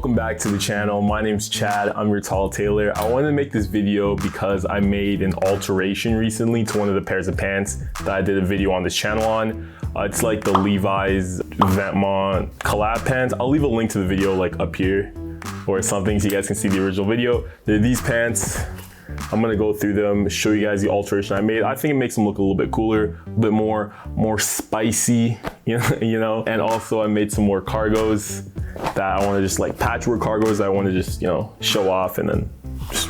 welcome back to the channel. My name's Chad, I'm your Tall Tailor. I wanted to make this video because I made an alteration recently to one of the pairs of pants that I did a video on this channel on. It's like the Levi's Vetements collab pants. I'll leave a link to the video like up here or something so you guys can see the original video. They're these pants. I'm gonna go through them, show you guys the alteration I made. I think it makes them look a little bit cooler, a bit more spicy, you know. And also I made some more cargos that I want to just like patchwork cargos that I want to just, you know, show off and then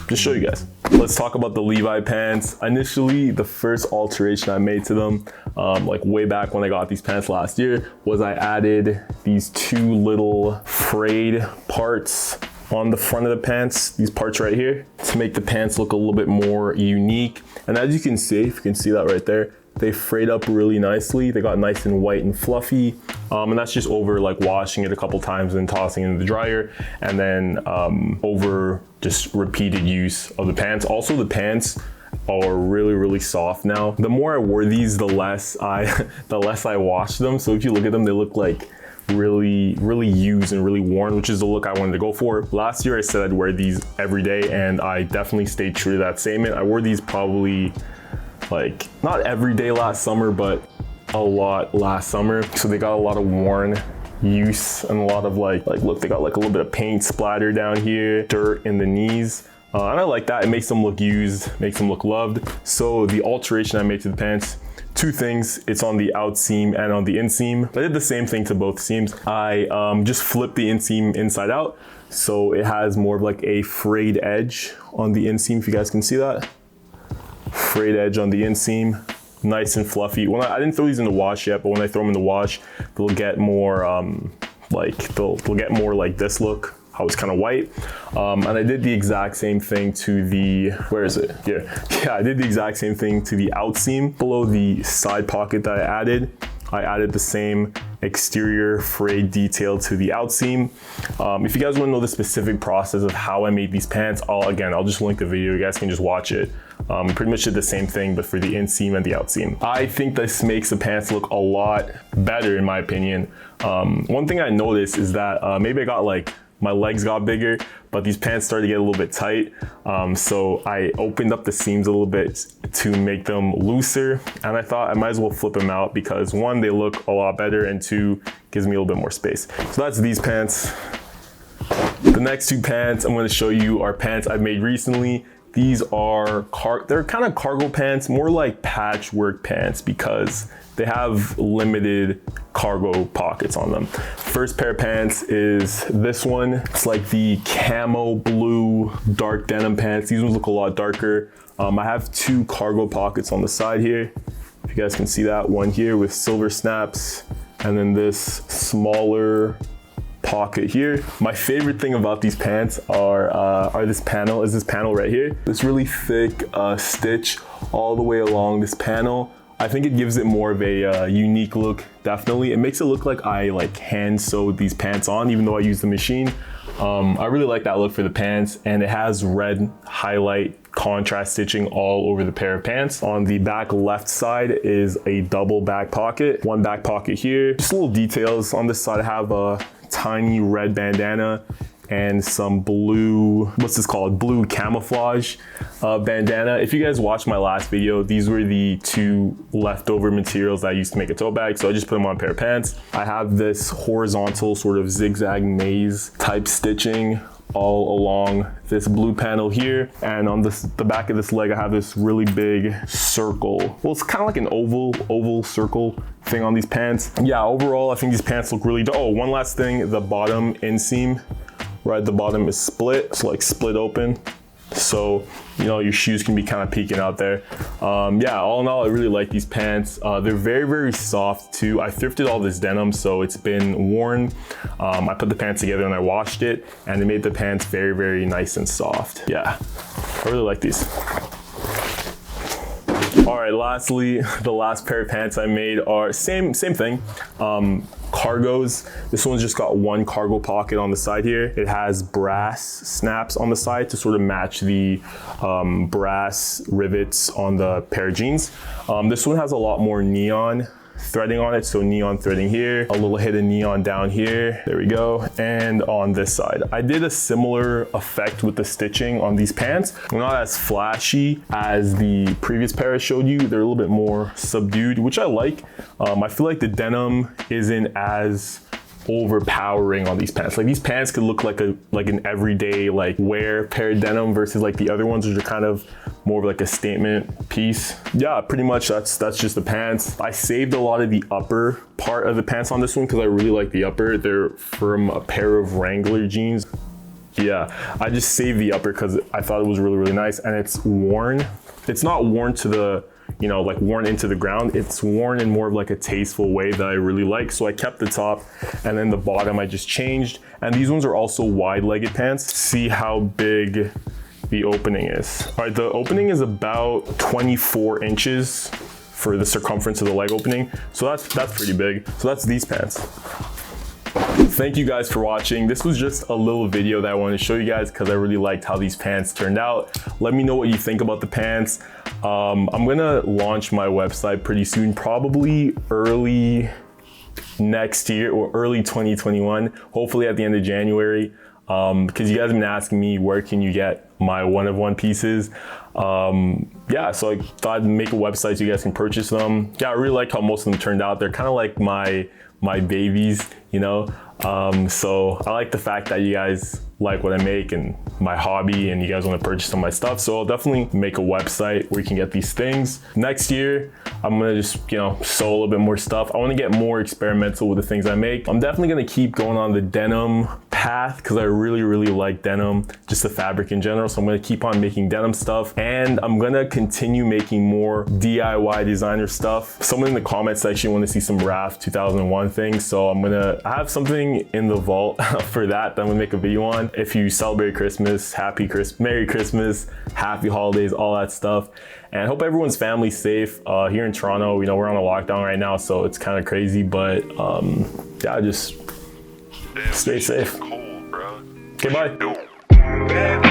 just show you guys. Let's talk about the Levi pants. Initially, the first alteration I made to them, like way back when I got these pants last year, was I added these two little frayed parts on the front of the pants, these parts right here, to make the pants look a little bit more unique. And as you can see, if you can see that right there, they frayed up really nicely. They got nice and white and fluffy. And that's just over like washing it a couple times and tossing it in the dryer. And then over just repeated use of the pants. Also the pants are really soft now. The more I wore these, the less I washed them. So if you look at them, they look like really used and really worn, which is the look I wanted to go for. Last year I said I'd wear these every day and I definitely stayed true to that statement. I wore these probably like not every day last summer, but a lot last summer. So they got a lot of worn use and a lot of like look, they got like a little bit of paint splatter down here, dirt in the knees. And I like that. It makes them look used, makes them look loved. So the alteration I made to the pants, two things, it's on the out seam and on the inseam. I did the same thing to both seams. I just flipped the inseam inside out. So it has more of like a frayed edge on the inseam, if you guys can see that. Frayed edge on the inseam, nice and fluffy. When I didn't throw these in the wash yet, but when I throw them in the wash, they'll get more they'll get more like this look, how it's kind of white. And I did the exact same thing to the, where is it? Yeah, I did the exact same thing to the out seam. Below the side pocket that I added the same exterior frayed detail to the out seam. If you guys want to know the specific process of how I made these pants, I'll just link the video. You guys can just watch it. Pretty much did the same thing, but for the inseam and the out seam. I think this makes the pants look a lot better in my opinion. One thing I noticed is that maybe I got like, my legs got bigger, but these pants started to get a little bit tight. So I opened up the seams a little bit to make them looser. And I thought I might as well flip them out because one, they look a lot better, and two, gives me a little bit more space. So that's these pants. The next two pants I'm gonna show you are pants I've made recently. These are, they're kind of cargo pants, more like patchwork pants because they have limited cargo pockets on them. First pair of pants is this one. It's like the camo blue dark denim pants. These ones look a lot darker. I have two cargo pockets on the side here. If you guys can see that, one here with silver snaps, and then this smaller pocket here. My favorite thing about these pants are this panel right here. This really thick stitch all the way along this panel. I think it gives it more of a unique look, definitely. It makes it look like I hand sewed these pants on, even though I use the machine. I really like that look for the pants, and it has red highlight contrast stitching all over the pair of pants. On the back left side is a double back pocket, one back pocket here. Just little details. On this side I have a tiny red bandana and some blue, what's this called? Blue camouflage bandana. If you guys watched my last video, these were the two leftover materials that I used to make a tote bag, so I just put them on a pair of pants. I have this horizontal sort of zigzag maze type stitching all along this blue panel here, and on the back of this leg I have this really big circle. Well, it's kind of like an oval circle thing on these pants. Yeah, overall I think these pants look really dope. Oh, one last thing, the bottom inseam right at the bottom is split. It's like split open, so you know your shoes can be kind of peeking out there. Yeah, all in all I really like these pants. They're very soft too. I thrifted all this denim, so it's been worn. I put the pants together and I washed it, and it made the pants very nice and soft. Yeah, I really like these. All right, lastly, the last pair of pants I made are same thing. Cargos. This one's just got one cargo pocket on the side here. It has brass snaps on the side to sort of match the brass rivets on the pair of jeans. This one has a lot more neon threading on it, so neon threading here, a little hit of neon down here, there we go, and on this side. I did a similar effect with the stitching on these pants. They're not as flashy as the previous pair I showed you. They're a little bit more subdued, which I like. I feel like the denim isn't as overpowering on these pants. Like these pants could look like an everyday like wear pair of denim versus like the other ones, which are kind of more of like a statement piece. Yeah, pretty much that's just the pants. I saved a lot of the upper part of the pants on this one because I really like the upper. They're from a pair of Wrangler jeans. Yeah, I just saved the upper because I thought it was really, really nice, and it's worn. It's not worn to the, you know, like worn into the ground. It's worn in more of like a tasteful way that I really like. So I kept the top, and then the bottom I just changed. And these ones are also wide-legged pants. See how big the opening is. All right, the opening is about 24 inches for the circumference of the leg opening. So that's pretty big. So that's these pants. Thank you guys for watching. This was just a little video that I wanted to show you guys because I really liked how these pants turned out. Let me know what you think about the pants. I'm gonna launch my website pretty soon, probably early next year or early 2021, hopefully at the end of January, because you guys have been asking me where can you get my one-of-one pieces. Yeah, so I thought I'd make a website so you guys can purchase them. Yeah, I really like how most of them turned out. They're kind of like my babies, you know. So I like the fact that you guys like what I make and my hobby, and you guys want to purchase some of my stuff. So I'll definitely make a website where you can get these things. Next year, I'm gonna just, you know, sew a little bit more stuff. I want to get more experimental with the things I make. I'm definitely gonna keep going on the denim path because I really, really like denim, just the fabric in general. So I'm gonna keep on making denim stuff, and I'm gonna continue making more DIY designer stuff. Someone in the comment section want to see some RAF 2001 things. So I have something in the vault for that I'm gonna make a video on. If you celebrate Christmas, Merry Christmas, Happy Holidays, all that stuff. And I hope everyone's family's safe. Here in Toronto, you know, we're on a lockdown right now, so it's kind of crazy, but yeah, just stay safe. Cold, bro. Okay, bye.